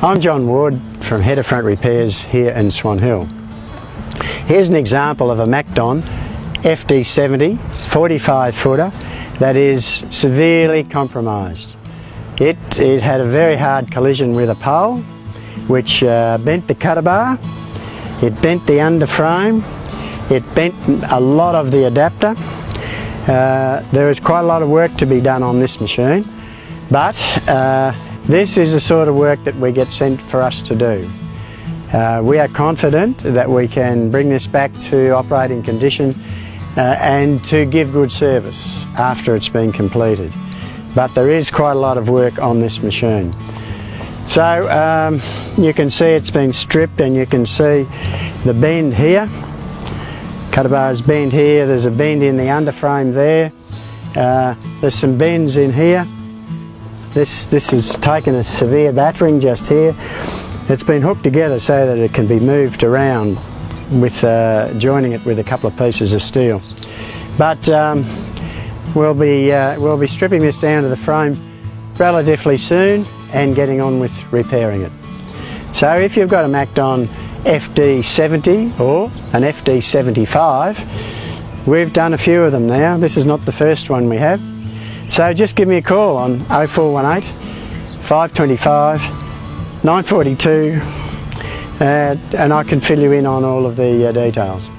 I'm John Ward from Header Front Repairs here in Swan Hill. Here's an example of a MacDon FD70 45 footer that is severely compromised. It had a very hard collision with a pole which bent the cutter bar, it bent the underframe, it bent a lot of the adapter. There is quite a lot of work to be done on this machine, but this is the sort of work that we get sent for us to do. We are confident that we can bring this back to operating condition and to give good service after it's been completed. But there is quite a lot of work on this machine. So you can see it's been stripped, and you can see the bend here. Cutter bar's bend here, there's a bend in the underframe there. There's some bends in here. This has taken a severe battering just here. It's been hooked together so that it can be moved around with joining it with a couple of pieces of steel. But we'll be stripping this down to the frame relatively soon and getting on with repairing it. So if you've got a MacDon FD70 or an FD75, we've done a few of them now. This is not the first one we have. So just give me a call on 0418 525 942 and I can fill you in on all of the details.